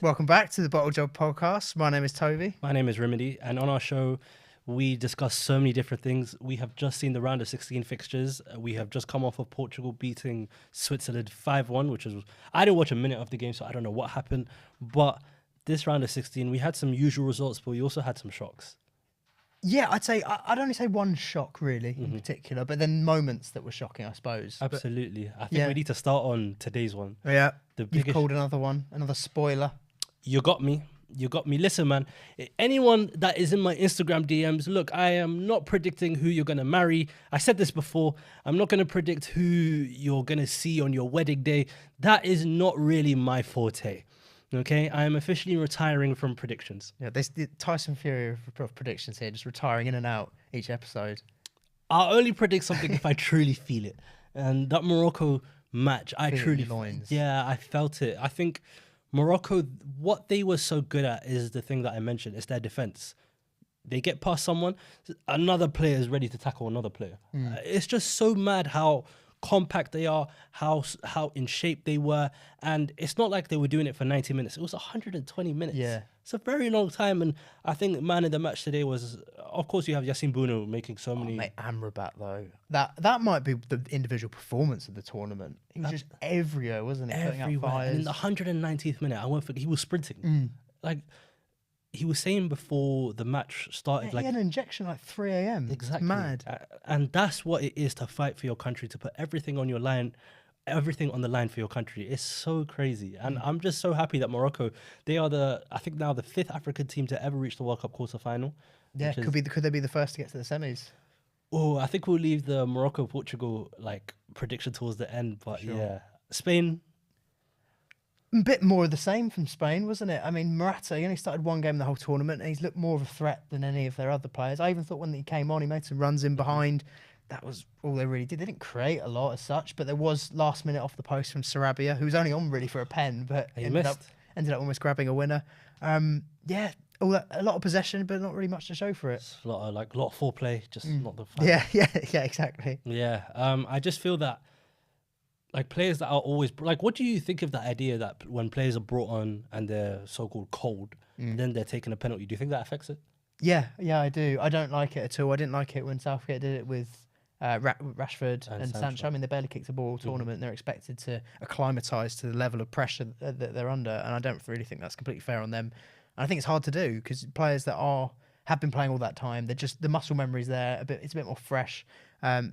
Welcome back to the Bottle Job Podcast. My name is Toby. My name is Rimedi, and on our show, we discuss so many different things. We have just seen the round of 16 fixtures. We have just come off of Portugal beating Switzerland 5-1, which was, I didn't watch a minute of the game, so I don't know what happened. But this round of 16, we had some usual results, but we also had some shocks. Yeah, I'd only say one shock really in particular, but then moments that were shocking, I suppose. Absolutely. I think we need to start on today's one. Yeah, The you've biggest... called another one, another spoiler. You got me. You got me. Listen, man, anyone that is in my Instagram DMs, look, I am not predicting who you're going to marry. I said this before. I'm not going to predict who you're going to see on your wedding day. That is not really my forte. Okay, I am officially retiring from predictions. Yeah, there's the Tyson Fury of predictions here, just retiring in and out each episode. I'll only predict something if I truly feel it. And that Morocco match, I felt it. I think Morocco, what they were so good at is the thing that I mentioned. It's their defense. They get past someone, another player is ready to tackle another player. It's just so mad how compact they are, how in shape they were, and it's not like they were doing it for 90 minutes. It was 120 minutes. Yeah, it's a very long time. And I think man of the match today was, of course, you have Yassine Bounou making so many. Mate, Amrabat though, that might be the individual performance of the tournament. He was just everywhere, wasn't he? Everywhere. And in the 119th minute, I won't forget, he was sprinting. Like he was saying before the match started, he had an injection like 3 a.m. Exactly. It's mad. And that's what it is to fight for your country, to put everything on your line, everything on the line for your country. It's so crazy. And I'm just so happy that Morocco, they are I think now the 5th African team to ever reach the World Cup quarterfinal. Yeah, could they be the first to get to the semis? Oh, I think we'll leave the Morocco-Portugal prediction towards the end. But yeah, Spain. A bit more of the same from Spain, wasn't it? I mean, Morata, he only started one game the whole tournament, and he's looked more of a threat than any of their other players. I even thought when he came on, he made some runs in behind. That was all they really did. They didn't create a lot as such, but there was last minute off the post from Sarabia, who was only on really for a pen, but ended up almost grabbing a winner. Yeah, a lot of possession, but not really much to show for it. It's a lot of foreplay, just not the fun. Yeah, exactly. Yeah, I just feel that players that are always what do you think of the idea that when players are brought on and they're so-called cold, then they're taking a penalty? Do you think that affects it? Yeah, I do. I don't like it at all. I didn't like it when Southgate did it with Rashford and Sancho. I mean, they barely kicked a ball all tournament. And they're expected to acclimatise to the level of pressure that they're under, and I don't really think that's completely fair on them. And I think it's hard to do because players that have been playing all that time, they're just, the muscle memory's there. It's a bit more fresh.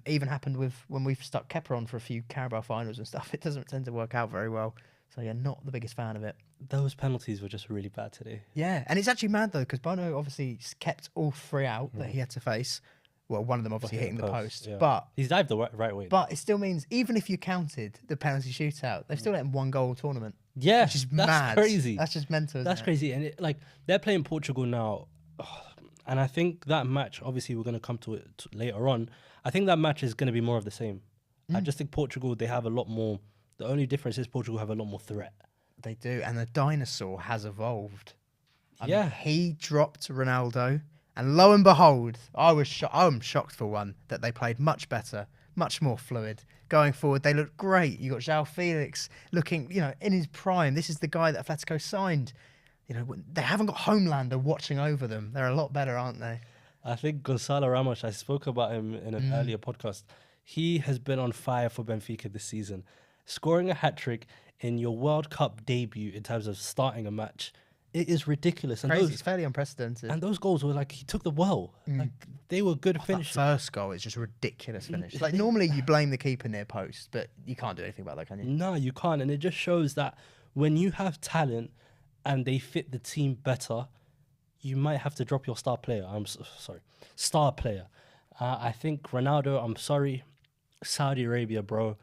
Even happened with when we've stuck Kepa on for a few Carabao finals and stuff. It doesn't tend to work out very well. So yeah, not the biggest fan of it. Those penalties were just really bad today. Yeah, and it's actually mad though because Bono obviously kept all 3 out that he had to face. Well, one of them obviously hitting the post, yeah. But he's dived the right way. But it still means even if you counted the penalty shootout, they've still let him 1 goal all tournament. Yeah, which is mad. Crazy. That's just mental. That's crazy, and they're playing Portugal now, and I think that match. Obviously, we're going to come to it later on. I think that match is going to be more of the same. I just think Portugal, they have a lot more. The only difference is Portugal have a lot more threat. They do, and the dinosaur has evolved. I mean, he dropped Ronaldo, and lo and behold, I'm shocked for one that they played much better, much more fluid. Going forward, they looked great. You got João Felix looking, in his prime. This is the guy that Atletico signed. They haven't got Homelander watching over them. They're a lot better, aren't they? I think Gonçalo Ramos, I spoke about him in an earlier podcast. He has been on fire for Benfica this season. Scoring a hat-trick in your World Cup debut in terms of starting a match, it is ridiculous. And crazy. It's fairly unprecedented. And those goals were he took the well. They were good finishes. That first goal is just a ridiculous finish. Normally you blame the keeper near post, but you can't do anything about that, can you? No, you can't. And it just shows that when you have talent and they fit the team better, you might have to drop your star player. Star player. I think Ronaldo, I'm sorry, Saudi Arabia, bro,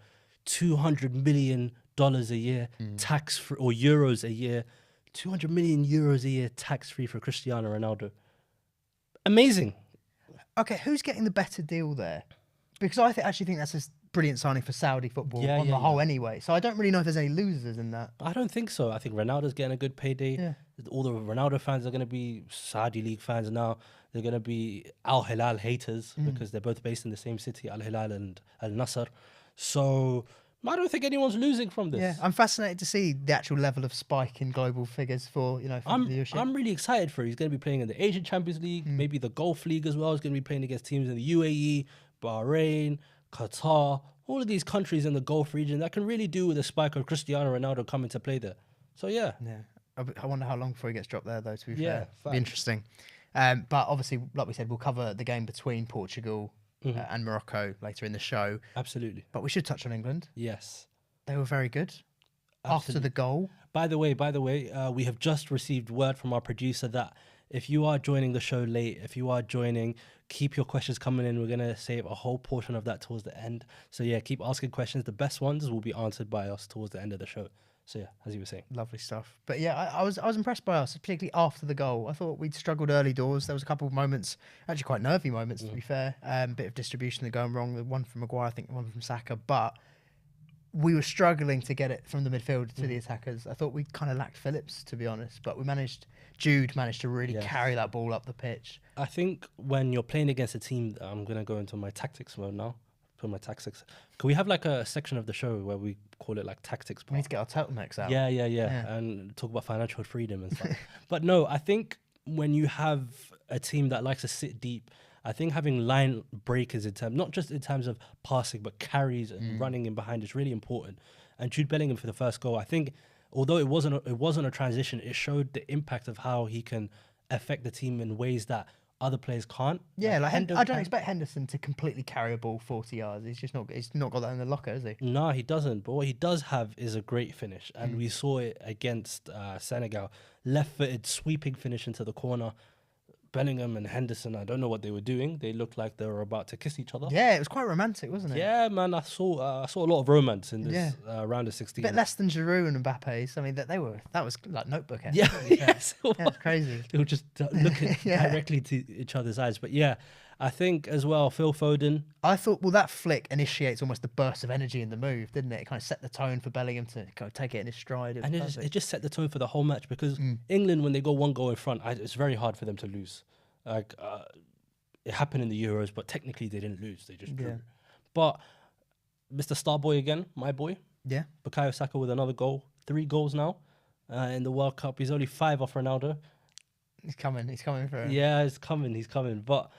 $200 million a year tax-free, or euros a year, 200 million euros a year tax-free for Cristiano Ronaldo. Amazing. Okay, who's getting the better deal there? Because I actually think that's a brilliant signing for Saudi football on the whole anyway. So I don't really know if there's any losers in that. I don't think so. I think Ronaldo's getting a good payday. Yeah. All the Ronaldo fans are going to be Saudi League fans now. They're going to be Al Hilal haters because they're both based in the same city, Al Hilal and Al Nasser. So I don't think anyone's losing from this. Yeah, I'm fascinated to see the actual level of spike in global figures for for viewership. I'm really excited for it. He's going to be playing in the Asian Champions League, maybe the Gulf League as well. He's going to be playing against teams in the UAE, Bahrain, Qatar, all of these countries in the Gulf region that can really do with a spike of Cristiano Ronaldo coming to play there. So yeah. I wonder how long before he gets dropped there, though. To be fair, fact. Be interesting. But obviously, like we said, we'll cover the game between Portugal and Morocco later in the show. Absolutely. But we should touch on England. Yes. They were very good. After the goal. By the way, we have just received word from our producer that if you are joining the show late, if you are joining, keep your questions coming in. We're going to save a whole portion of that towards the end. So yeah, keep asking questions. The best ones will be answered by us towards the end of the show. So yeah, as you were saying. Lovely stuff. But yeah, I was impressed by us, particularly after the goal. I thought we'd struggled early doors. There was a couple of moments, actually quite nervy moments, to be fair. Bit of distribution going wrong. The one from Maguire, I think one from Saka. But we were struggling to get it from the midfield to the attackers. I thought we kind of lacked Phillips, to be honest. But Jude managed to really carry that ball up the pitch. I think when you're playing against a team, I'm going to go into my tactics mode now. Put my tactics. Can we have like a section of the show where we call it like tactics? We need to get our turtlenecks out. Yeah. And talk about financial freedom and stuff. But no, I think when you have a team that likes to sit deep, I think having line breakers in terms, not just in terms of passing, but carries and running in behind is really important. And Jude Bellingham for the first goal, I think, although it wasn't a transition, it showed the impact of how he can affect the team in ways that other players can't. Yeah, like I don't expect Henderson to completely carry a ball 40 yards. He's not got that in the locker, has he? No, he doesn't. But what he does have is a great finish, and we saw it against Senegal. Left-footed sweeping finish into the corner. Bellingham and Henderson, I don't know what they were doing. They looked like they were about to kiss each other. Yeah, it was quite romantic, wasn't it? Yeah, man, I saw a lot of romance in this round of 16. A bit less than Giroud and Mbappe's. I mean, that was like Notebook. Yeah, yes, it was crazy. They were just looking directly to each other's eyes. But yeah, I think as well, Phil Foden. I thought, that flick initiates almost the burst of energy in the move, didn't it? It kind of set the tone for Bellingham to kind of take it in his stride. And it just set the tone for the whole match because England, when they go one goal in front, it's very hard for them to lose. Like it happened in the Euros, but technically they didn't lose; they just drew. But Mr. Starboy again, my boy, Bukayo Saka with another goal, 3 goals now in the World Cup. He's only 5 off Ronaldo. He's coming for him. Yeah, he's coming. But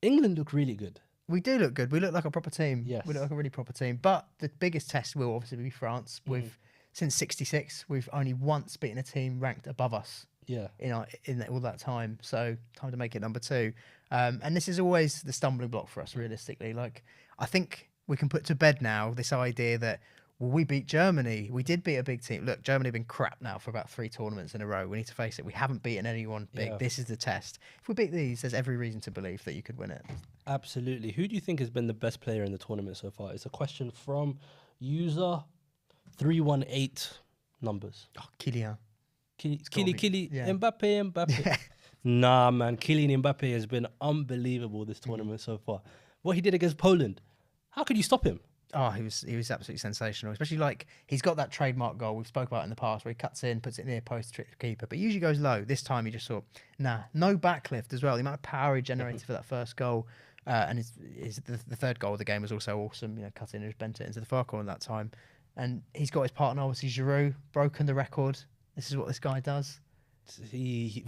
England look really good. We do look good. We look like a proper team. Yes. We look like a really proper team. But the biggest test will obviously be France. Since '66, we've only once beaten a team ranked above us. Yeah, in all that time, so time to make it number 2, and this is always the stumbling block for us. Realistically, like I think we can put to bed now this idea that we beat Germany. We did beat a big team. Look, Germany have been crap now for about 3 tournaments in a row. We need to face it. We haven't beaten anyone big. Yeah. This is the test. If we beat these, there's every reason to believe that you could win it. Absolutely. Who do you think has been the best player in the tournament so far? It's a question from user318 numbers. Oh, Kylian. Mbappe. Yeah. Nah, man. Kylian Mbappe has been unbelievable this tournament so far. What he did against Poland, how could you stop him? Oh, he was absolutely sensational. Especially like he's got that trademark goal we've spoke about in the past where he cuts in, puts it near post, trick the keeper, but usually goes low. This time he just thought, no backlift as well. The amount of power he generated for that first goal, and the third goal of the game was also awesome. Cut in and just bent it into the far corner that time. And he's got his partner, obviously Giroud, broken the record. This is what this guy does. Olivier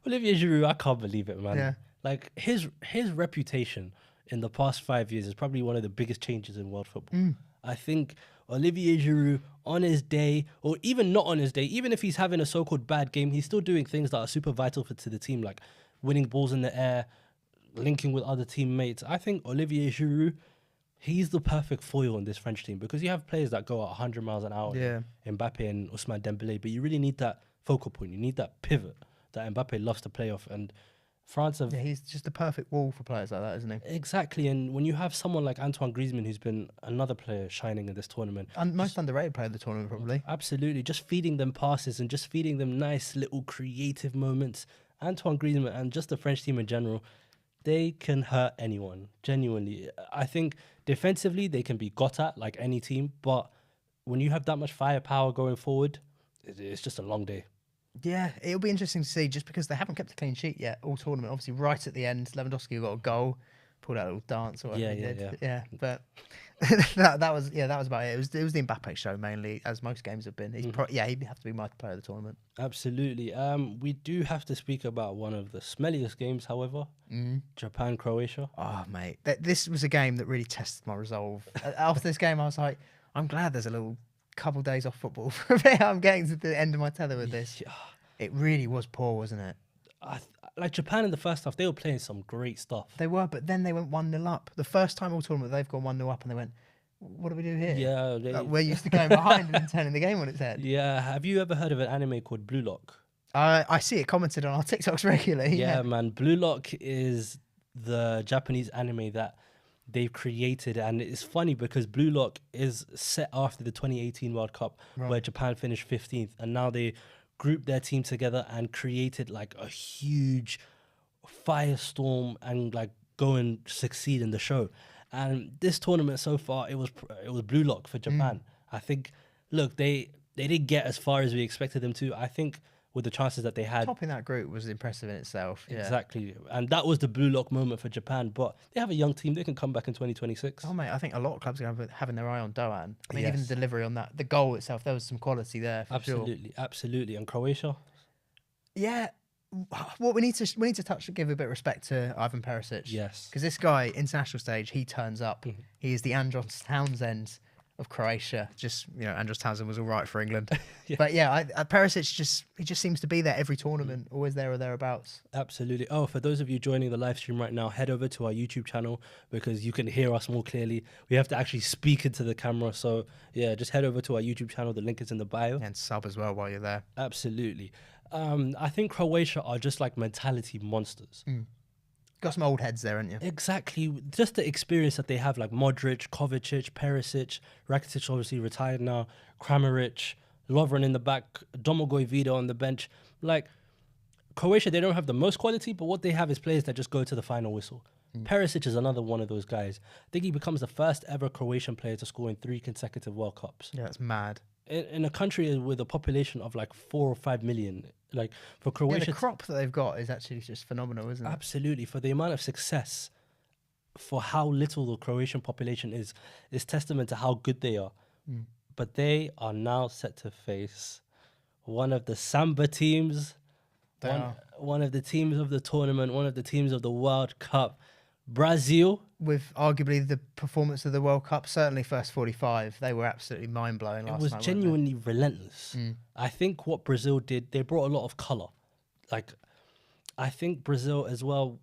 Giroud, I can't believe it, man. Yeah. Like his reputation in the past 5 years is probably one of the biggest changes in world football. I think Olivier Giroud, on his day, or even not on his day, even if he's having a so-called bad game, he's still doing things that are super vital to the team, like winning balls in the air, linking with other teammates. I think Olivier Giroud, he's the perfect foil in this French team because you have players that go at 100 miles an hour, Mbappe and Ousmane Dembélé, but you really need that focal point. You need that pivot that Mbappe loves to play off. And France have... Yeah, he's just the perfect wall for players like that, isn't he? Exactly. And when you have someone like Antoine Griezmann, who's been another player shining in this tournament. And most underrated player of the tournament, probably. Absolutely. Just feeding them passes and just feeding them nice little creative moments. Antoine Griezmann and just the French team in general, they can hurt anyone, genuinely. I think defensively, they can be got at like any team, but when you have that much firepower going forward, it's just a long day. Yeah, it'll be interesting to see just because they haven't kept a clean sheet yet all tournament. Obviously, right at the end, Lewandowski got a goal, pulled out a little dance or whatever he did. Yeah. Yeah, but that was about it. It was the Mbappe show mainly, as most games have been. He'd have to be my player of the tournament. Absolutely. We do have to speak about one of the smelliest games, however, Japan, Croatia. Oh, mate, this was a game that really tested my resolve. After this game, I was like, I'm glad there's a little couple days off football for me. I'm getting to the end of my tether with this. It really was poor, wasn't it? Like Japan in the first half, they were playing some great stuff. They were, but then they went 1-0 up. The first time all tournament, they've gone 1-0 up, and they went, what do we do here? Yeah. We're used to going behind and turning the game on its head. Yeah. Have you ever heard of an anime called Blue Lock? I see it commented on our TikToks regularly. Yeah, man. Blue Lock is the Japanese anime that they've created, and it's funny because Blue Lock is set after the 2018 World Cup, where Japan finished 15th, and now they grouped their team together and created like a huge firestorm and like go and succeed in the show. And this tournament so far, it was Blue Lock for Japan. I think, look, they didn't get as far as we expected them to. I think with the chances that they had, topping that group was impressive in itself. Yeah. Exactly, and that was the Blue Lock moment for Japan. But they have a young team; they can come back in 2026. Oh mate, I think a lot of clubs are having their eye on Doan. I mean, even the delivery on that, the goal itself, there was some quality there. Absolutely. And Croatia, yeah. What we need to touch, give a bit of respect to Ivan Perisic. Yes, because this guy, international stage, he turns up. He is the Andros Townsend of Croatia. Just, Andros Townsend was all right for England. But Perisic just seems to be there every tournament, always there or thereabouts. Absolutely. Oh, for those of you joining the live stream right now, head over to our YouTube channel because you can hear us more clearly. We have to actually speak into the camera. So yeah, just head over to our YouTube channel. The link is in the bio. And sub as well while you're there. Absolutely. I think Croatia are just like mentality monsters. Got some old heads there, haven't you? Exactly. Just the experience that they have, like Modric, Kovacic, Perisic, Rakitic obviously retired now, Kramaric, Lovren in the back, Domagoj Vida on the bench. Like, Croatia, they don't have the most quality, but what they have is players that just go to the final whistle. Perisic is another one of those guys. I think he becomes the first ever Croatian player to score in 3 consecutive World Cups. Yeah, it's mad. In a country with a population of like 4 or 5 million, like for Croatia, the crop that they've got is actually just phenomenal, isn't it? Absolutely. For the amount of success, for how little the Croatian population is testament to how good they are. But they are now set to face one of the samba teams, one of the teams of the tournament, one of the teams of the World Cup, Brazil. With arguably the performance of the World Cup, certainly first 45, they were absolutely mind-blowing last night. It was genuinely relentless. I think what Brazil did, they brought a lot of colour. Like, I think Brazil as well...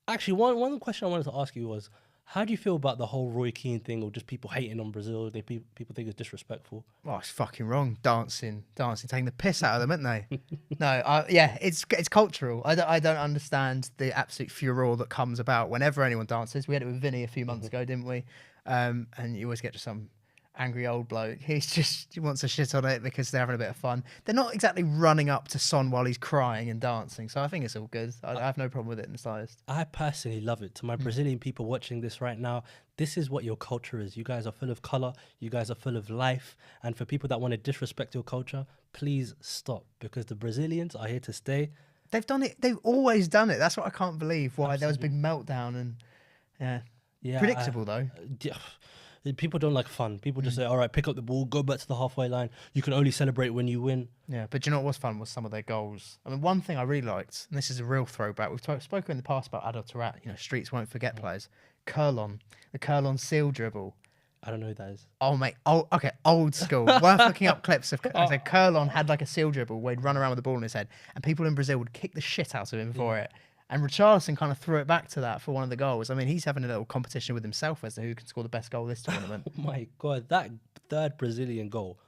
Actually, one question I wanted to ask you was, how do you feel about the whole Roy Keane thing, or just people hating on Brazil? People think it's disrespectful. Oh, it's fucking wrong. Dancing, taking the piss out of them, haven't they? No, it's cultural. I don't understand the absolute furore that comes about whenever anyone dances. We had it with Vinny a few months ago, didn't we? And you always get to some angry old bloke. He wants to shit on it because they're having a bit of fun. They're not exactly running up to Son while he's crying and dancing. So I think it's all good. I have no problem with it in the slightest. I personally love it. To my Brazilian people watching this right now, this is what your culture is. You guys are full of color. You guys are full of life. And for people that want to disrespect your culture, please stop, because the Brazilians are here to stay. They've done it. They've always done it. That's what I can't believe. Why there was a big meltdown and predictable though. People don't like fun. People just say, all right, pick up the ball, go back to the halfway line. You can only celebrate when you win. Yeah, but do you know what was fun was some of their goals. I mean, one thing I really liked, and this is a real throwback, we've spoken in the past about Adel Taarabt, streets won't forget players. The Curlon seal dribble. I don't know who that is. Oh, mate. Oh, okay, old school. Worth looking up clips of. I said Curlon had like a seal dribble where he'd run around with the ball in his head, and people in Brazil would kick the shit out of him for it. And Richarlison kind of threw it back to that for one of the goals. I mean, he's having a little competition with himself as to who can score the best goal this tournament. Oh my God, that third Brazilian goal.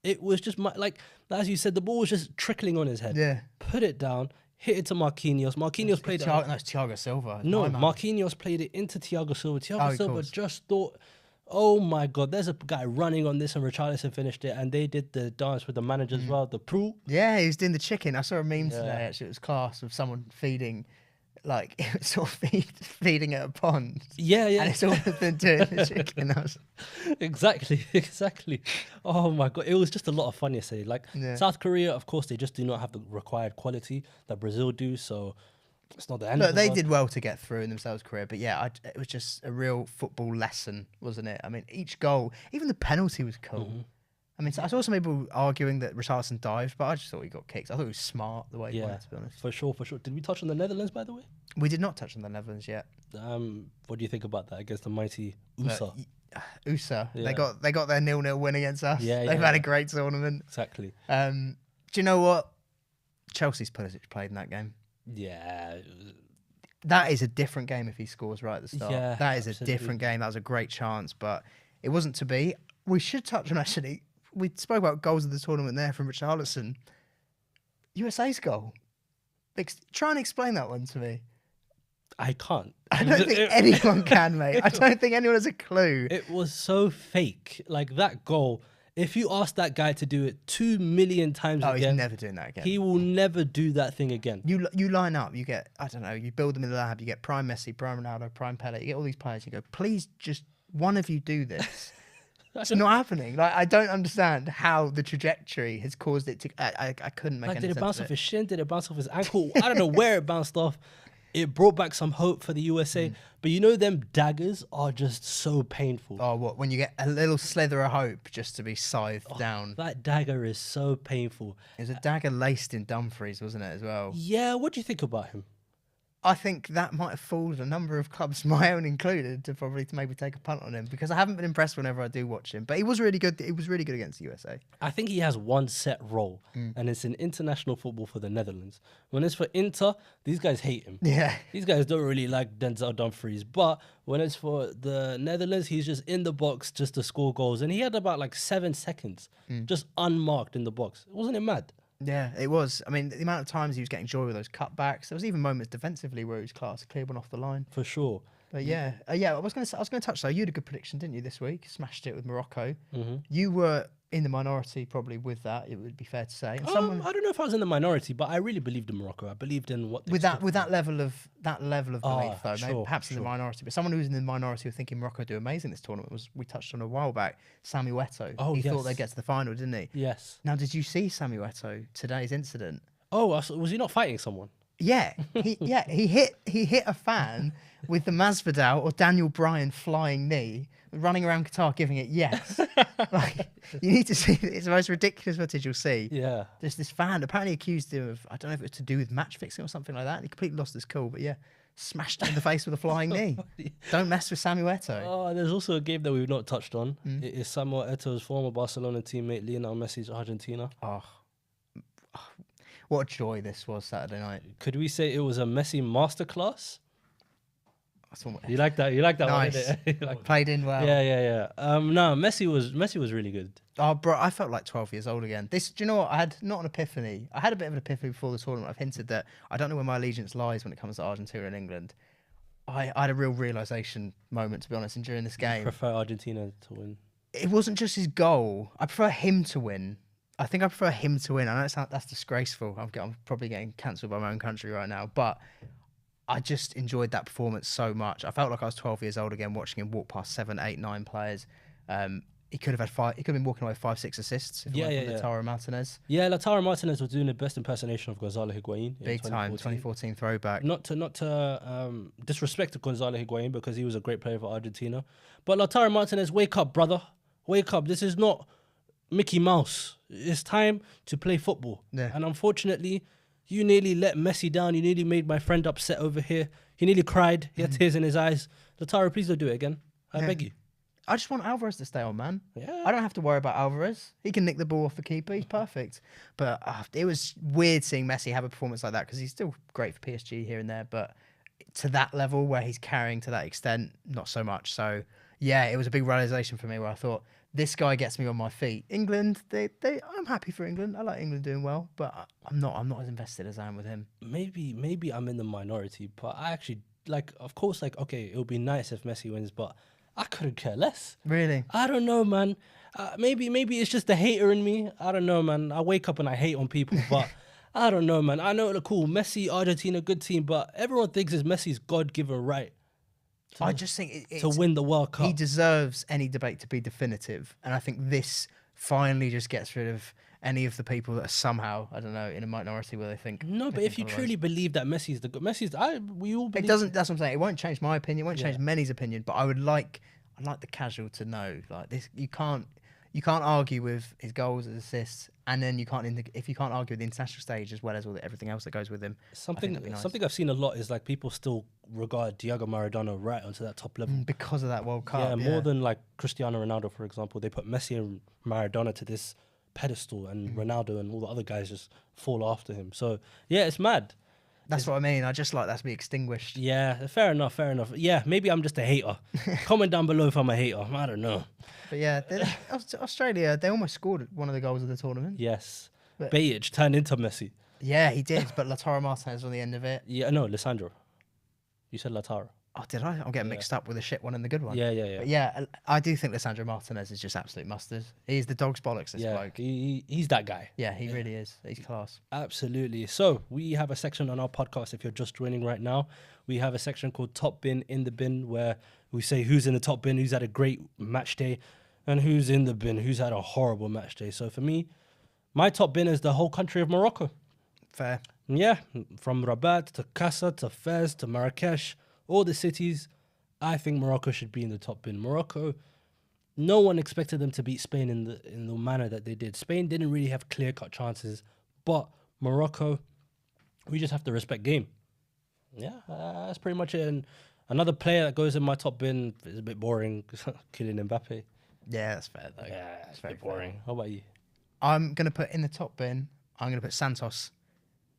It was just, like, as you said, the ball was just trickling on his head. Yeah. Put it down, hit it to Marquinhos. Marquinhos played it. No, it's Thiago Silva. No, Marquinhos played it into Thiago Silva. Thiago Silva just thought, oh my God, there's a guy running on this, and Richarlison finished it, and they did the dance with the manager as well, the Prue. Yeah, he was doing the chicken. I saw a meme today, actually. It was class of someone feeding, like, sort of feeding at a pond. Yeah. And it's all been doing the chicken. Exactly. Oh my God, it was just a lot of fun yesterday. Like, South Korea, of course, they just do not have the required quality that Brazil do, so... It's not the end. Look, of the they world. did well to get through in themselves' career, but yeah, it was just a real football lesson, wasn't it? I mean, each goal, even the penalty was cool. Mm-hmm. I mean, I saw some people arguing that Richarlison dived, but I just thought he got kicked. I thought it was smart the way he went, to be honest. For sure. Did we touch on the Netherlands, by the way? We did not touch on the Netherlands yet. What do you think about that against the mighty USA? USA, Yeah. they got their 0-0 win against us. Yeah, They've had a great tournament. Exactly. Do you know what? Chelsea's Pulisic played in that game. Yeah. That is a different game if he scores right at the start. Yeah, that is absolutely. a different game. That was a great chance, but it wasn't to be. We should touch on, actually, we spoke about goals of the tournament there from Richarlison. USA's goal. Try and explain that one to me. I can't. I don't think anyone can, mate. I don't think anyone has a clue. It was so fake. Like, that goal, if you ask that guy to do it 2 million times again, he's never doing that again. He will never do that thing again. You line up, you get, I don't know, you build them in the lab, you get prime Messi, prime Ronaldo, prime Pele, you get all these players, you go, please just one of you do this. It's not happening. Like, I don't understand how the trajectory has caused it to. I couldn't make any sense. Did it bounce of off his shin? Did it bounce off his ankle? I don't know where it bounced off. It brought back some hope for the USA. But you know, them daggers are just so painful. Oh, what? When you get a little slither of hope just to be scythed down. That dagger is so painful. It was a dagger laced in Dumfries, wasn't it, as well? Yeah, what do you think about him? I think that might have fooled a number of clubs, my own included, to maybe take a punt on him, because I haven't been impressed whenever I do watch him. But he was really good. He was really good against the USA. I think he has one set role, and it's in international football for the Netherlands. When it's for Inter, these guys hate him. Yeah. These guys don't really like Denzel Dumfries. But when it's for the Netherlands, he's just in the box just to score goals. And he had about like 7 seconds just unmarked in the box. Wasn't it mad? Yeah, it was. I mean, the amount of times he was getting joy with those cutbacks. There was even moments defensively where he was class, cleared one off the line. For sure. But yeah, I was going to touch though. You had a good prediction, didn't you, this week? Smashed it with Morocco. You were in the minority probably with that. It would be fair to say. And I don't know if I was in the minority, but I really believed in Morocco. I believed in what they with that level of belief though. Sure, maybe perhaps in the minority, but someone who was in the minority was thinking Morocco do amazing this tournament was we touched on a while back. Sami Eto'o. Oh, he yes. thought they'd get to the final, didn't he? Yes. Now, did you see Sami Eto'o today's incident? Oh, was he not fighting someone? Yeah, he hit a fan with the Masvidal or Daniel Bryan flying knee, running around Qatar giving it yes. Like, you need to see it's the most ridiculous footage you'll see. Yeah. There's this fan apparently accused him of, I don't know if it was to do with match fixing or something like that. He completely lost his cool, but yeah, smashed him in the face with a flying knee. Don't mess with Sami Eto'o. Oh, there's also a game that we've not touched on. It is Samuel Eto'o's former Barcelona teammate Lionel Messi's Argentina. Oh, what a joy this was Saturday night. Could we say it was a Messi masterclass? That's what, You like that? You like that nice. one? Didn't it? Played in well. Yeah. No, Messi was really good. Oh, bro, I felt like 12 years old again. Do you know what? I had not an epiphany. I had a bit of an epiphany before the tournament. I've hinted that I don't know where my allegiance lies when it comes to Argentina and England. I had a real realisation moment, to be honest, and during this game. Prefer Argentina to win. It wasn't just his goal. I prefer him to win. I think I prefer him to win. I know that's disgraceful. I'm probably getting cancelled by my own country right now, but I just enjoyed that performance so much. I felt like I was 12 years old again watching him walk past 7, 8, 9 players. He could have had 5. He could have been walking away with 5, 6 assists. If it weren't for Lautaro Martinez. Yeah, Lautaro Martinez was doing the best impersonation of Gonzalo Higuain. Big time, 2014 throwback. Not to disrespect Gonzalo Higuain because he was a great player for Argentina, but Lautaro Martinez, wake up, brother, wake up. This is not Mickey Mouse. It's time to play football. Yeah. And unfortunately, you nearly let Messi down. You nearly made my friend upset over here. He nearly cried. He had tears in his eyes. Lautaro, please don't do it again. I beg you. I just want Alvarez to stay on, man. Yeah. I don't have to worry about Alvarez. He can nick the ball off the keeper. He's perfect. But it was weird seeing Messi have a performance like that because he's still great for PSG here and there. But to that level where he's carrying to that extent, not so much. So, yeah, it was a big realization for me where I thought, this guy gets me on my feet. England, I'm happy for England. I like England doing well, but I'm not as invested as I am with him. Maybe I'm in the minority, but I actually of course, okay, it would be nice if Messi wins, but I couldn't care less. Really? I don't know, man. Maybe it's just the hater in me. I don't know, man. I wake up and I hate on people, but I don't know, man. I know they're cool. Messi, Argentina, good team, but everyone thinks it's Messi's God-given right. I just think to win the World Cup. He deserves any debate to be definitive. And I think this finally just gets rid of any of the people that are somehow, I don't know, in a minority where they think. No, but if you truly believe that Messi's the good, we all believe. It doesn't. That's what I'm saying. It won't change my opinion. It won't change many's opinion. But I'd like the casual to know, like this. You can't argue with his goals, his assists, and then if you can't argue with the international stage as well as everything else that goes with him. Something I've seen a lot is like people still regard Diego Maradona right onto that top level because of that World Cup. Yeah, more than like Cristiano Ronaldo, for example. They put Messi and Maradona to this pedestal, and Ronaldo and all the other guys just fall after him. So yeah, it's mad. That's what I mean. I just like that to be extinguished. Yeah, fair enough. Yeah, maybe I'm just a hater. Comment down below if I'm a hater. I don't know. But yeah, Australia, they almost scored one of the goals of the tournament. Yes. Bajic turned into Messi. Yeah, he did, but Lautaro Martinez on the end of it. Yeah, no, Lisandro. You said Lautaro. Oh, did I? I'm getting mixed up with the shit one and the good one. Yeah. But yeah, I do think Lisandro Martinez is just absolute mustard. He's the dog's bollocks, this bloke. He's that guy. Yeah, he really is. He's class. Absolutely. So we have a section on our podcast, if you're just joining right now. We have a section called Top Bin in the Bin, where we say who's in the top bin, who's had a great match day, and who's in the bin, who's had a horrible match day. So for me, my top bin is the whole country of Morocco. Fair. Yeah, from Rabat to Casa to Fez to Marrakesh, all the cities. I think Morocco should be in the top bin. Morocco, no one expected them to beat Spain in the manner that they did. Spain didn't really have clear-cut chances, but Morocco, we just have to respect game. Yeah, that's pretty much it. And another player that goes in my top bin is a bit boring. Kylian Mbappe. Yeah, that's fair though. Yeah, it's very boring. How about you? I'm gonna put in the top bin. I'm gonna put Santos.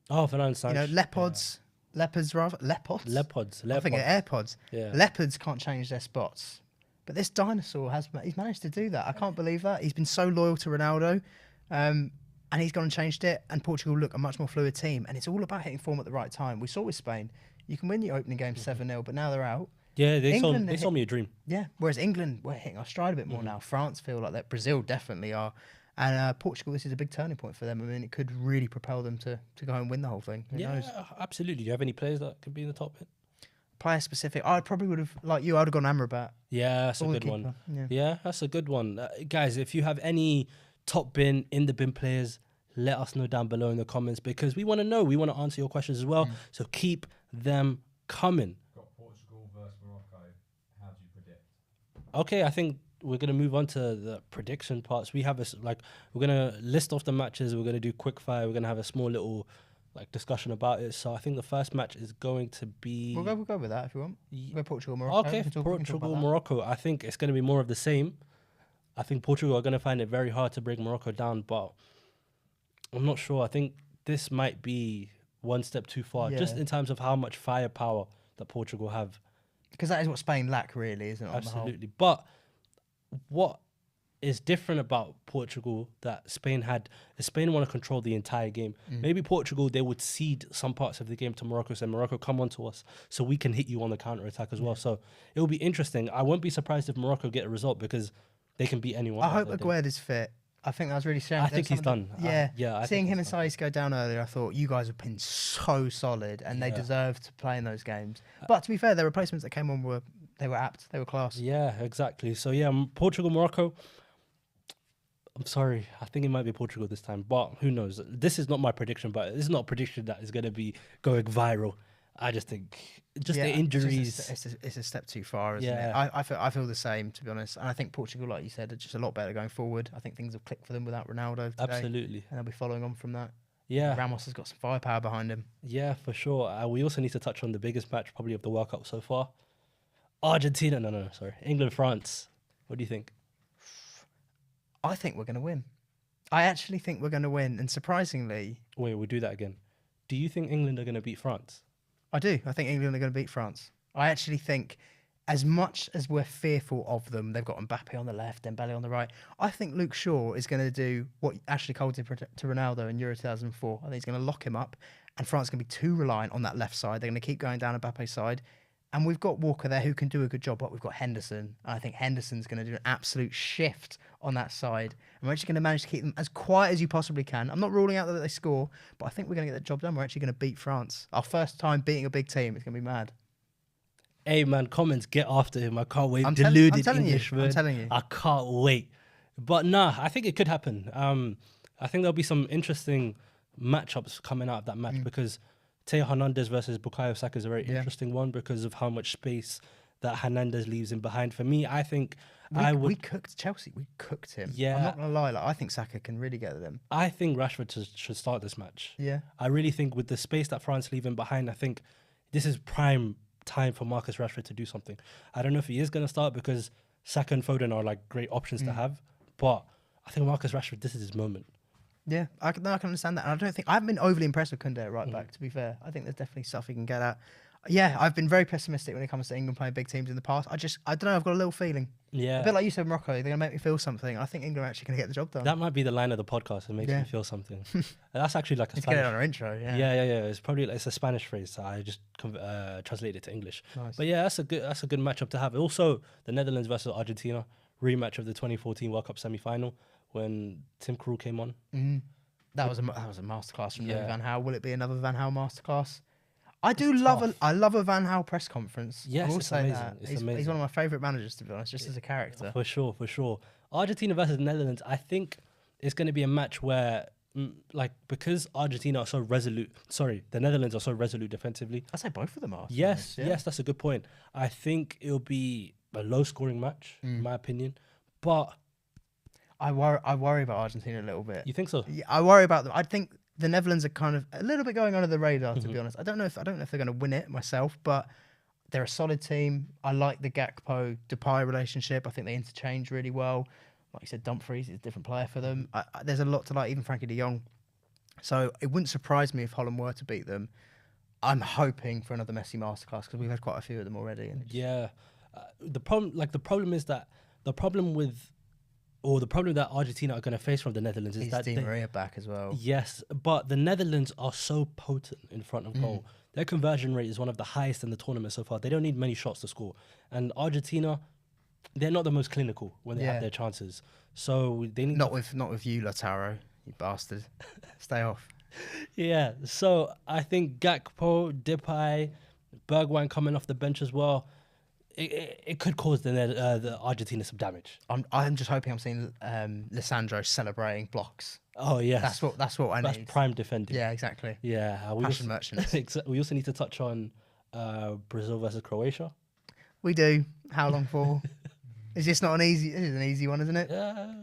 Oh, Fernando Santos. Leopards. Yeah. Leopards rather. Leopards. I think AirPods. Yeah. Leopards can't change their spots, but this dinosaur he's managed to do that. I can't believe that. He's been so loyal to Ronaldo, and he's gone and changed it. And Portugal look a much more fluid team, and it's all about hitting form at the right time. We saw with Spain, you can win your opening game 7-0, but now they're out. Yeah, they sold me a dream. Yeah, whereas England, we're hitting our stride a bit more now. France feel like that. Brazil definitely are. And Portugal, this is a big turning point for them. I mean, it could really propel them to go and win the whole thing. Who knows? Absolutely. Do you have any players that could be in the top hit? Player specific. I probably would have, like you, I'd have gone Amrabat. Yeah, that's a good one. Yeah, that's a good one. Guys, if you have any top bin, in the bin players, let us know down below in the comments, because we want to know. We want to answer your questions as well. So keep them coming. Got Portugal versus Morocco. How do you predict? Okay, I think we're going to move on to the prediction parts. We have we're going to list off the matches. We're going to do quick fire. We're going to have a small little discussion about it. So I think the first match is going to be... We'll go with that if you want. We're Portugal, Morocco. Okay, Portugal, Morocco. I think it's going to be more of the same. I think Portugal are going to find it very hard to bring Morocco down, but I'm not sure. I think this might be one step too far, just in terms of how much firepower that Portugal have. Because that is what Spain lack, really, isn't it? Absolutely. But what is different about Portugal that Spain had is Spain want to control the entire game. Maybe Portugal, they would cede some parts of the game to Morocco, say, Morocco, come on to us so we can hit you on the counter-attack as well. So it will be interesting. I won't be surprised if Morocco get a result, because they can beat anyone. I hope Aguerd is fit. I think that was really shame. I think he's done. Seeing him and Saiz go down earlier, I thought you guys have been so solid, and they deserve to play in those games. But to be fair, the replacements that came on were apt. They were class. Yeah, exactly. So yeah, Portugal, Morocco. I'm sorry. I think it might be Portugal this time, but who knows? This is not my prediction, but this is not a prediction that is going to be going viral. I just think the injuries. It's a step too far, isn't it? I feel the same, to be honest. And I think Portugal, like you said, are just a lot better going forward. I think things have clicked for them without Ronaldo today. Absolutely. And they'll be following on from that. Yeah. Ramos has got some firepower behind him. Yeah, for sure. We also need to touch on the biggest match probably of the World Cup so far. Argentina. Sorry. England, France. What do you think? I think we're going to win. I actually think we're going to win. And surprisingly... Wait, we'll do that again. Do you think England are going to beat France? I do. I think England are going to beat France. I actually think, as much as we're fearful of them, they've got Mbappe on the left, Dembele on the right. I think Luke Shaw is going to do what Ashley Cole did to Ronaldo in Euro 2004. I think he's going to lock him up, and France is going to be too reliant on that left side. They're going to keep going down Mbappe's side. And we've got Walker there who can do a good job, but we've got Henderson. And I think Henderson's going to do an absolute shift on that side. And we're actually going to manage to keep them as quiet as you possibly can. I'm not ruling out that they score, but I think we're going to get the job done. We're actually going to beat France. Our first time beating a big team. It's going to be mad. Hey, man, comments, get after him. I can't wait. Deluded Englishman. I'm telling you. I can't wait. But nah, I think it could happen. I think there'll be some interesting matchups coming out of that match because Teo Hernandez versus Bukayo Saka is a very interesting one because of how much space that Hernandez leaves in behind. For me, I think we cooked Chelsea. We cooked him. Yeah. I'm not going to lie. Like, I think Saka can really get at them. I think Rashford should start this match. Yeah. I really think with the space that France leaving behind, I think this is prime time for Marcus Rashford to do something. I don't know if he is going to start because Saka and Foden are like great options to have, but I think Marcus Rashford, this is his moment. Yeah, I can understand that. And I haven't been overly impressed with Koundé at right back, to be fair. I think there's definitely stuff he can get at. Yeah, I've been very pessimistic when it comes to England playing big teams in the past. I don't know, I've got a little feeling. Yeah. A bit like you said, Morocco, they're going to make me feel something. I think England are actually going to get the job done. That might be the line of the podcast. It makes me feel something. That's actually like a Let's Spanish. get it on our intro, yeah. Yeah. It's a Spanish phrase, so I just translated it to English. Nice. But yeah, that's a good matchup to have. Also, the Netherlands versus Argentina, rematch of the 2014 World Cup semi-final when Tim Krul came on. Mm-hmm. That was a masterclass from Louis Van Gaal. Will it be another Van Gaal masterclass? I love a Van Gaal press conference. Yes, I will it's say amazing. that. It's He's amazing. one of my favourite managers, to be honest, just as a character. For sure. Argentina versus Netherlands, I think it's going to be a match where, because Argentina are so resolute, the Netherlands are so resolute defensively. I'd say both of them are. Yes, that's a good point. I think it'll be a low-scoring match, in my opinion. But I worry about Argentina a little bit. You think so? Yeah, I worry about them. I think the Netherlands are kind of a little bit going under the radar, to be honest. I don't know if they're going to win it myself, but they're a solid team. I like the Gakpo-Depay relationship. I think they interchange really well. Like you said, Dumfries is a different player for them. There's a lot to like, even Frankie de Jong. So it wouldn't surprise me if Holland were to beat them. I'm hoping for another Messi masterclass because we've had quite a few of them already. And the problem that Argentina are going to face from the Netherlands is that Di Maria back as well. Yes, but the Netherlands are so potent in front of goal. Their conversion rate is one of the highest in the tournament so far. They don't need many shots to score. And Argentina, they're not the most clinical when they have their chances. So they need not with you, Lautaro, you bastard. Stay off. Yeah, so I think Gakpo, Depay, Bergwijn coming off the bench as well. It could cause the Argentina some damage. I'm just hoping I'm seeing Lissandro celebrating blocks. Oh yeah, that's what I need. That's prime defending. Yeah, exactly. Yeah, passion merchants. We also need to touch on Brazil versus Croatia. We do. How long for? Is this not an easy? This is an easy one, isn't it? Yeah.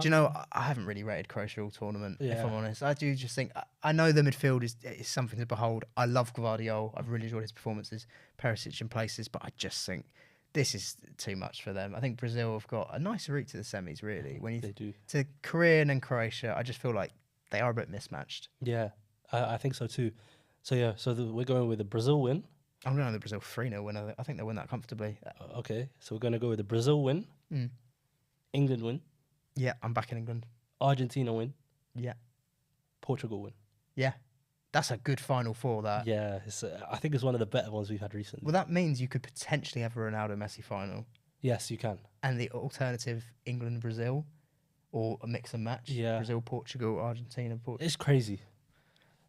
Do you know, I haven't really rated Croatia all tournament, if I'm honest. I do just think, I know the midfield is something to behold. I love Gvardiol. I've really enjoyed his performances, Perisic in places, but I just think this is too much for them. I think Brazil have got a nice route to the semis, really. When they do. To Korea and then Croatia, I just feel like they are a bit mismatched. Yeah, I think so too. So we're going with the Brazil win. I'm going with the Brazil 3-0 win. I think they'll win that comfortably. Okay, so we're going to go with the Brazil win, England win. Yeah, I'm back in England. Argentina win. Yeah. Portugal win. Yeah. That's a good Final Four, that. Yeah, I think it's one of the better ones we've had recently. Well, that means you could potentially have a Ronaldo-Messi final. Yes, you can. And the alternative, England-Brazil, or a mix and match. Yeah. Brazil-Portugal, Argentina-Portugal. It's crazy.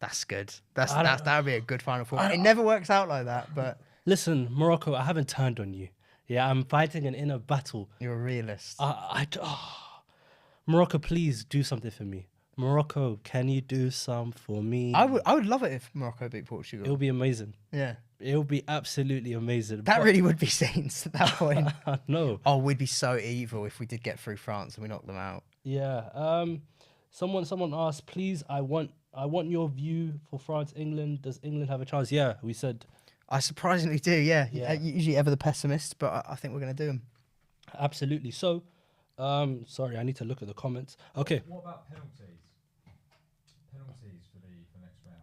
That's good. That would be a good Final Four. It never works out like that, but... Listen, Morocco, I haven't turned on you. Yeah, I'm fighting an inner battle. You're a realist. Morocco, please do something for me. Morocco, can you do some for me? I would love it if Morocco beat Portugal. It would be amazing. Yeah. It would be absolutely amazing. That really would be scenes at that point. No. Oh, we'd be so evil if we did get through France and we knocked them out. Yeah. Someone asked, please, I want your view for France, England. Does England have a chance? Yeah, we said. I surprisingly do, yeah. Usually ever the pessimist, but I think we're going to do them. Absolutely. So, sorry, I need to look at the comments. Okay. What about penalties? Penalties for next round.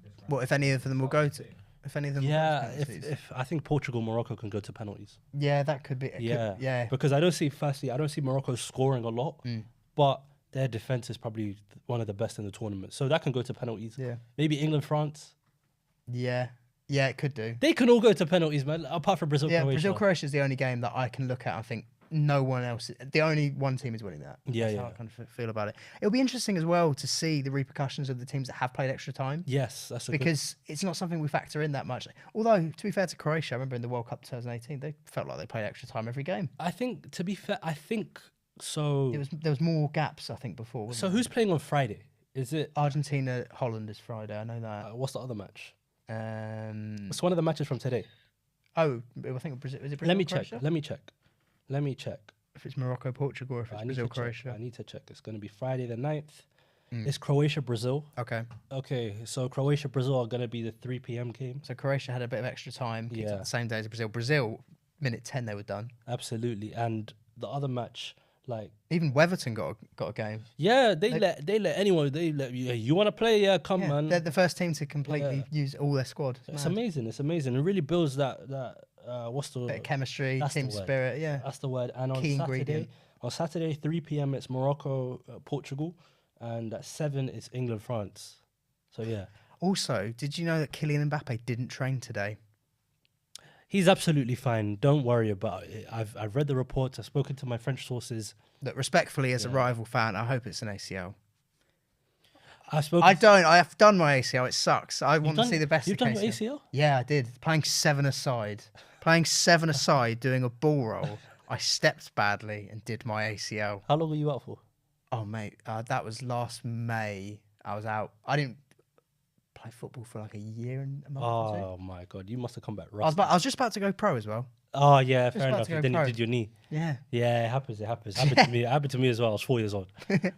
This round. What if any of them will go to? If any of them, if I think Portugal, Morocco can go to penalties. Yeah, that could be. Yeah. Because I don't see Morocco scoring a lot, but their defense is probably one of the best in the tournament. So that can go to penalties. Yeah. Maybe England, France. Yeah. Yeah, it could do. They can all go to penalties, man. Apart from Brazil, Croatia. Brazil, Croatia is the only game that I can look at and think no one else. The only one team is winning that. That's how I kind of feel about it. It'll be interesting as well to see the repercussions of the teams that have played extra time. Yes, that's because it's not something we factor in that much. Although, to be fair to Croatia, I remember in the World Cup 2018, they felt like they played extra time every game. I think, to be fair, So there was more gaps, I think, before. So Wasn't who's playing on Friday? Is it there? Argentina, Holland is Friday. I know that. what's the other match? Um, It's one of the matches from today. I think Brazil. Is it Brazil? Let me Croatia? check. Let me check. If it's Morocco, Portugal, or if it's I need Brazil, to check. Croatia. I need to check. It's going to be Friday the 9th. Mm. It's Croatia, Brazil. Okay. Okay, so Croatia, Brazil are going to be the 3 p.m. game. So Croatia had a bit of extra time. Kicked Yeah. off the same day as Brazil. Brazil, minute 10, they were done. Absolutely. And the other match, like, Even Weatherton got a game. yeah, they let anyone. They let you want to play? Yeah, come, Yeah, man. they're the first team to completely use all their squad. It's mad. amazing. It's amazing. It really builds that what's the Bit of chemistry, that's the team word. spirit. Yeah. That's the word. And Key ingredient. on Saturday 3 p.m. it's Morocco, Portugal, and at 7 it's England, France. So yeah, Also, did you know that Kylian Mbappe didn't train today? he's absolutely fine. Don't worry about it. I've read the reports. I've spoken to my French sources. That respectfully, as a Yeah. rival fan, I hope it's an ACL. I've spoken. I don't. I have done my ACL. It sucks. I want to see the best. You've of done your KCL. ACL? Yeah, I did. Playing 7 aside. Playing 7 aside, doing a ball roll. I stepped badly and did my ACL. How long were you out for? Oh, mate. That was last May. I was out. I didn't play football for like a year and a month or two. Oh my god, you must have come back I was just about to go pro as well. Oh yeah, fair about enough. to go Then you pro. did your knee. Yeah. Yeah, it happens. It happens. Happened to me. It happened to me as well. I was 4 years old.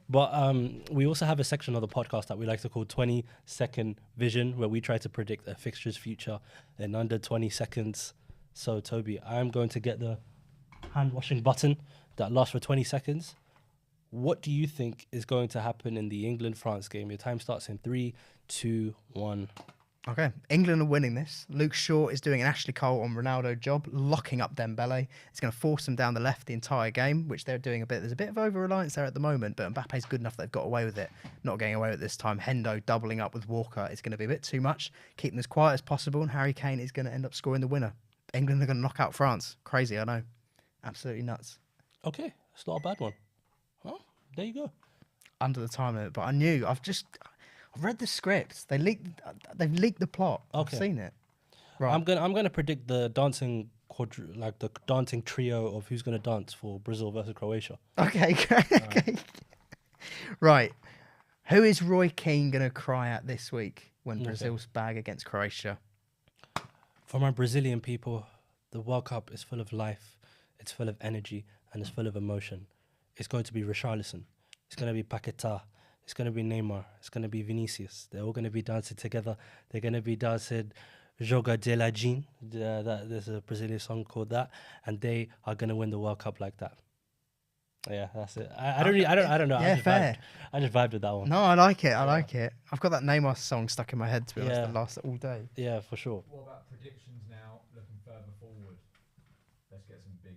But we also have a section of the podcast that we like to call 20-second vision, where we try to predict a fixture's future in under 20 seconds. So Toby, I'm going to get the hand washing button that lasts for 20 seconds. What do you think is going to happen in the England-France game? Your time starts in 3, 2, 1. Okay, England are winning this. Luke Shaw is doing an Ashley Cole on Ronaldo job, locking up Dembele. It's going to force them down the left the entire game, which they're doing a bit. There's a bit of over-reliance there at the moment, but Mbappe's good enough they've got away with it. Not getting away with it this time. Hendo doubling up with Walker is going to be a bit too much. Keep them as quiet as possible, and Harry Kane is going to end up scoring the winner. England are going to knock out France. Crazy, I know. Absolutely nuts. Okay, it's not a bad one. Well, there you go. Under the time limit, but I knew. I've read the script. They've leaked the plot. Okay. I've seen it. Right. I'm gonna predict the dancing the dancing trio of who's gonna dance for Brazil versus Croatia. Okay, great. Okay. Right. Who is Roy Keane going to cry at this week when Brazil's bag against Croatia? For my Brazilian people, the World Cup is full of life, it's full of energy, and it's full of emotion. It's going to be Richarlison. It's going to be Paquetá. It's going to be Neymar. It's going to be Vinicius. They're all going to be dancing together. They're going to be dancing Joga de la Jean. There's a Brazilian song called that. And they are going to win the World Cup like that. Yeah, that's it. I don't know. Yeah, fair. I just vibed with that one. No, I like it. I like it. I've got that Neymar song stuck in my head, to be honest, Yeah. that lasts all day. Yeah, for sure. What about predictions now? Looking further forward, let's get some big.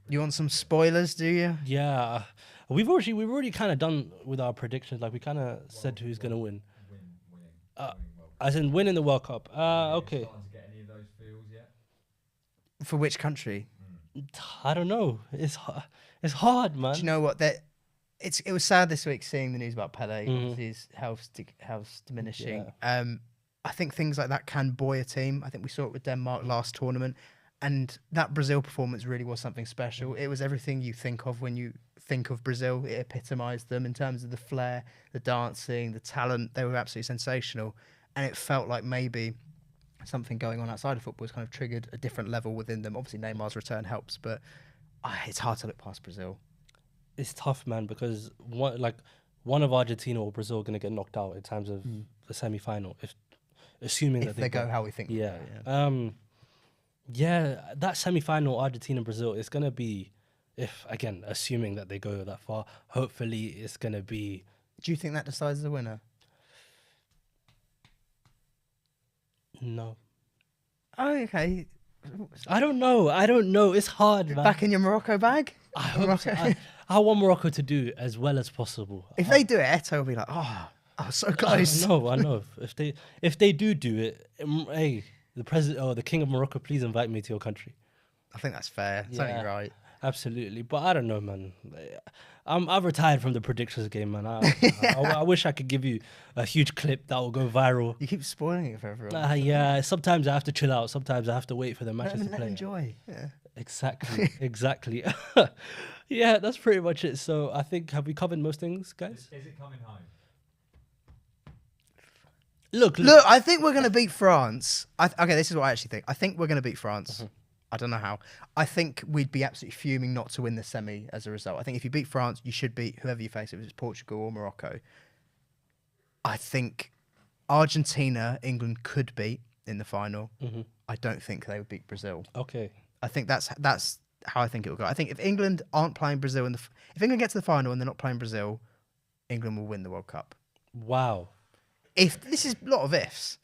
You want some spoilers, do you? Yeah, we've already kind of done with our predictions. Like we kind of said who's gonna win. Winning Uh, World Cup. As in winning the World Cup. Are you Okay. starting to get any of those feels yet? For which country? I don't know. It's hard, man. Do you know what? It was sad this week seeing the news about Pele. Mhm. Obviously his health's diminishing. I think things like that can buoy a team. I think we saw it with Denmark last tournament. And that Brazil performance really was something special. It was everything you think of when you think of Brazil. It epitomised them in terms of the flair, the dancing, the talent. They were absolutely sensational. And it felt like maybe something going on outside of football has kind of triggered a different level within them. Obviously, Neymar's return helps, but it's hard to look past Brazil. It's tough, man, because one of Argentina or Brazil are gonna get knocked out in terms of the semi-final, assuming If that they go how we think they Yeah. go, Yeah, that semi-final Argentina-Brazil is going to be, assuming that they go that far, hopefully it's going to be... Do you think that decides the winner? No. Oh, okay. I don't know. It's hard, man. Back in your Morocco bag? I hope so. Morocco. I want Morocco to do as well as possible. If they do it, Eto will be like, oh, so close. I know. If they do it, hey, the president or the king of Morocco, please invite me to your country. I think that's fair. It's only right. Absolutely, but I don't know, man. I've retired from the predictions game, man. I wish I could give you a huge clip that will go viral. You keep spoiling it for everyone. Yeah, sometimes I have to chill out. Sometimes I have to wait for the matches to Let play. enjoy. Yeah. Exactly. Yeah, that's pretty much it. So I think, have we covered most things, guys? Is it coming home? Look, I think we're going to beat France. Okay, this is what I actually think. I think we're going to beat France. I don't know how. I think we'd be absolutely fuming not to win the semi as a result. I think if you beat France, you should beat whoever you face, if it's Portugal or Morocco. I think Argentina, England could beat in the final. I don't think they would beat Brazil. Okay. I think that's how I think it will go. I think if England aren't playing Brazil if England get to the final and they're not playing Brazil, England will win the World Cup. Wow. If this is a lot of ifs.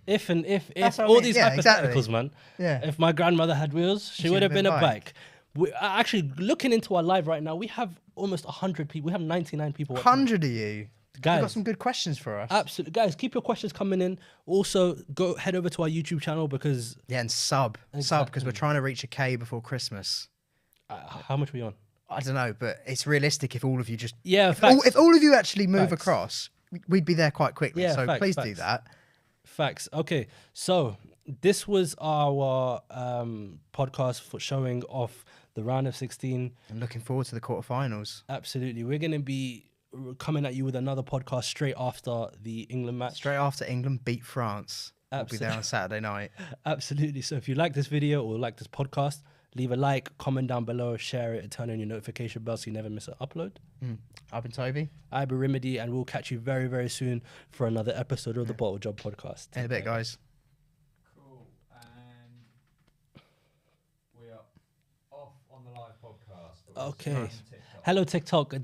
If That's what I all mean. these Yeah, hypotheticals, exactly. man. Yeah. If my grandmother had wheels, she would have been a bike. We actually looking into our live right now. We have almost 100 people. We have 99 people. 100 of you. Guys, You've got some good questions for us. Absolutely, guys. Keep your questions coming in. Also, head over to our YouTube channel because and sub because we're trying to reach a K before Christmas. How much are we on? I don't know, but it's realistic if all of you just if all of you actually move across, we'd be there quite quickly. Yeah, so please do that. Facts. Okay, so this was our podcast for showing off the round of 16. I'm looking forward to the quarterfinals. Absolutely, we're gonna be coming at you with another podcast straight after the England match. Straight after England beat France. We'll be there on Saturday night. Absolutely. So if you like this video or like this podcast, leave a like, comment down below, share it, and turn on your notification bell so you never miss an upload. I've been Toby. I've been Rimedi, and we'll catch you very, very soon for another episode of the Bottle Job Podcast. In a bit, guys. Cool. And we are off on the live podcast. Okay. Hello, TikTok.